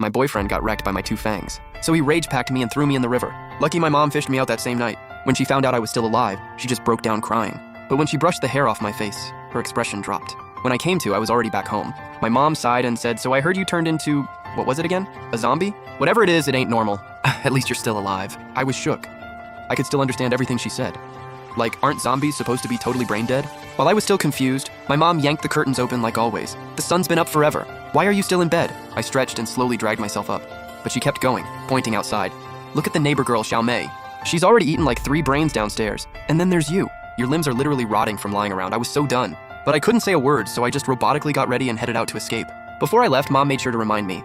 My boyfriend got wrecked by my two fangs, so he rage-packed me and threw me in the river. Lucky my mom fished me out that same night. When she found out I was still alive, she just broke down crying. But when she brushed the hair off my face, her expression dropped. When I came to, I was already back home. My mom sighed and said, "So I heard you turned into, what was it again? A zombie? Whatever it is, it ain't normal. At least you're still alive." I was shook. I could still understand everything she said. Like, aren't zombies supposed to be totally brain dead? While I was still confused, my mom yanked the curtains open like always. "The sun's been up forever. Why are you still in bed?" I stretched and slowly dragged myself up. But she kept going, pointing outside. "Look at the neighbor girl, Xiao Mei. She's already eaten like 3 brains downstairs. And then there's you. Your limbs are literally rotting from lying around." I was so done. But I couldn't say a word, so I just robotically got ready and headed out to escape. Before I left, Mom made sure to remind me,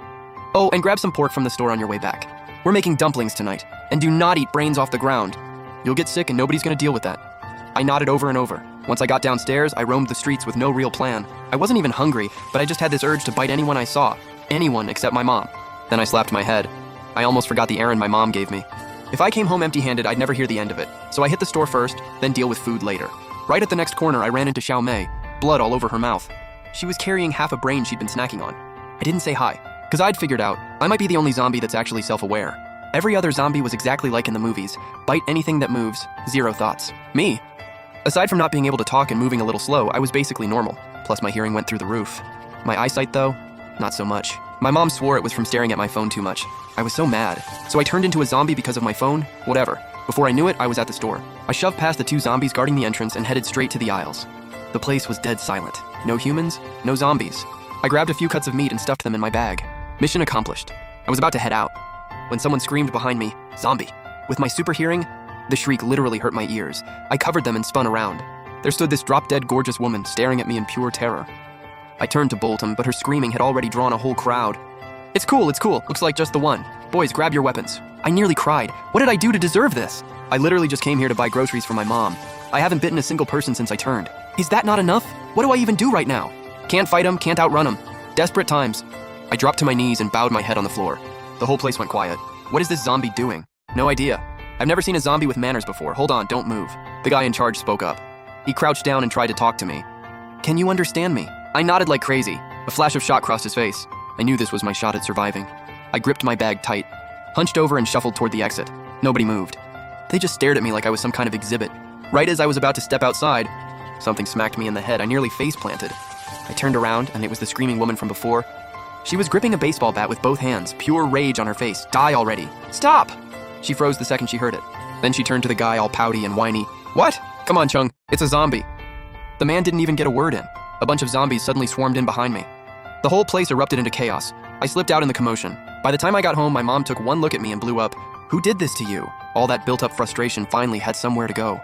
"Oh, and grab some pork from the store on your way back. We're making dumplings tonight. And do not eat brains off the ground. You'll get sick and nobody's gonna deal with that." I nodded over and over. Once I got downstairs, I roamed the streets with no real plan. I wasn't even hungry, but I just had this urge to bite anyone I saw. Anyone except my mom. Then I slapped my head. I almost forgot the errand my mom gave me. If I came home empty-handed, I'd never hear the end of it. So I hit the store first, then deal with food later. Right at the next corner, I ran into Xiao Mei, blood all over her mouth. She was carrying half a brain she'd been snacking on. I didn't say hi, because I'd figured out I might be the only zombie that's actually self-aware. Every other zombie was exactly like in the movies. Bite anything that moves, 0 thoughts. Me? Aside from not being able to talk and moving a little slow, I was basically normal. Plus my hearing went through the roof. My eyesight, though, not so much. My mom swore it was from staring at my phone too much. I was so mad. So I turned into a zombie because of my phone? Whatever. Before I knew it, I was at the store. I shoved past the 2 zombies guarding the entrance and headed straight to the aisles. The place was dead silent. No humans, no zombies. I grabbed a few cuts of meat and stuffed them in my bag. Mission accomplished. I was about to head out when someone screamed behind me, "Zombie." With my super hearing, the shriek literally hurt my ears. I covered them and spun around. There stood this drop-dead gorgeous woman staring at me in pure terror. I turned to bolt him, but her screaming had already drawn a whole crowd. It's cool. Looks like just the one. Boys, grab your weapons." I nearly cried. What did I do to deserve this? I literally just came here to buy groceries for my mom. I haven't bitten a single person since I turned. Is that not enough? What do I even do right now? Can't fight him, can't outrun him. Desperate times. I dropped to my knees and bowed my head on the floor. The whole place went quiet. What is this zombie doing? No idea. I've never seen a zombie with manners before. Hold on, don't move. The guy in charge spoke up. He crouched down and tried to talk to me. "Can you understand me?" I nodded like crazy. A flash of shock crossed his face. I knew this was my shot at surviving. I gripped my bag tight, hunched over and shuffled toward the exit. Nobody moved. They just stared at me like I was some kind of exhibit. Right as I was about to step outside, something smacked me in the head. I nearly face-planted. I turned around and it was the screaming woman from before. She was gripping a baseball bat with both hands, pure rage on her face. "Die already. Stop!" She froze the second she heard it. Then she turned to the guy all pouty and whiny. "What? Come on, Chung. It's a zombie." The man didn't even get a word in. A bunch of zombies suddenly swarmed in behind me. The whole place erupted into chaos. I slipped out in the commotion. By the time I got home, my mom took one look at me and blew up. "Who did this to you?" All that built-up frustration finally had somewhere to go.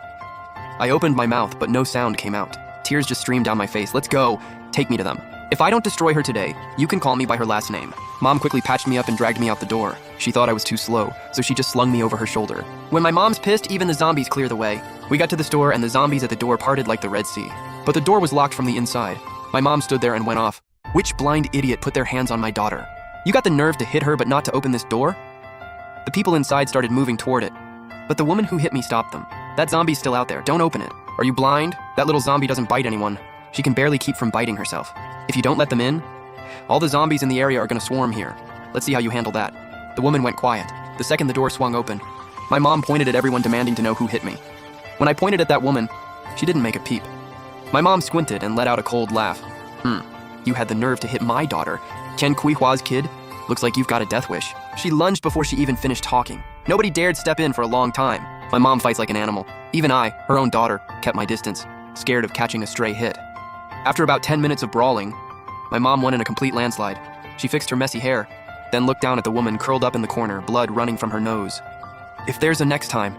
I opened my mouth, but no sound came out. Tears just streamed down my face. "Let's go. Take me to them. If I don't destroy her today, you can call me by her last name." Mom quickly patched me up and dragged me out the door. She thought I was too slow, so she just slung me over her shoulder. When my mom's pissed, even the zombies clear the way. We got to the store and the zombies at the door parted like the Red Sea. But the door was locked from the inside. My mom stood there and went off. "Which blind idiot put their hands on my daughter? You got the nerve to hit her but not to open this door?" The people inside started moving toward it, but the woman who hit me stopped them. "That zombie's still out there. Don't open it. Are you blind? That little zombie doesn't bite anyone. She can barely keep from biting herself. If you don't let them in, all the zombies in the area are gonna swarm here. Let's see how you handle that." The woman went quiet. The second the door swung open, my mom pointed at everyone demanding to know who hit me. When I pointed at that woman, she didn't make a peep. My mom squinted and let out a cold laugh. You had the nerve to hit my daughter. Ken Kuihua's kid? Looks like you've got a death wish." She lunged before she even finished talking. Nobody dared step in for a long time. My mom fights like an animal. Even I, her own daughter, kept my distance, scared of catching a stray hit. After about 10 minutes of brawling, my mom won in a complete landslide. She fixed her messy hair, then looked down at the woman curled up in the corner, blood running from her nose. "If there's a next time,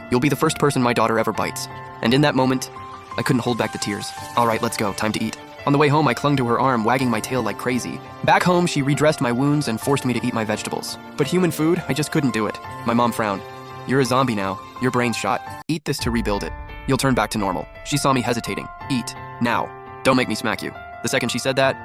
you'll be the first person my daughter ever bites." And in that moment, I couldn't hold back the tears. "All right, let's go. Time to eat." On the way home, I clung to her arm, wagging my tail like crazy. Back home, she redressed my wounds and forced me to eat my vegetables. But human food, I just couldn't do it. My mom frowned. "You're a zombie now. Your brain's shot. Eat this to rebuild it. You'll turn back to normal." She saw me hesitating. "Eat. Now. Don't make me smack you." The second she said that,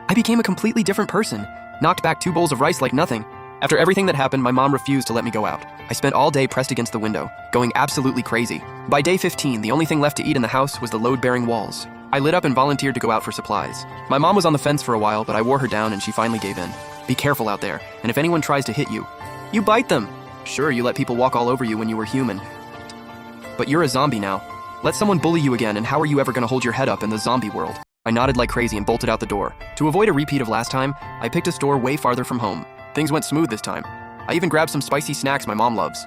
I became a completely different person. Knocked back 2 bowls of rice like nothing. After everything that happened, my mom refused to let me go out. I spent all day pressed against the window, going absolutely crazy. By day 15, the only thing left to eat in the house was the load-bearing walls. I lit up and volunteered to go out for supplies. My mom was on the fence for a while, but I wore her down and she finally gave in. Be careful out there, and if anyone tries to hit you, you bite them. Sure, you let people walk all over you when you were human. But you're a zombie now. Let someone bully you again, and how are you ever gonna hold your head up in the zombie world? I nodded like crazy and bolted out the door. To avoid a repeat of last time, I picked a store way farther from home. Things went smooth this time. I even grabbed some spicy snacks my mom loves.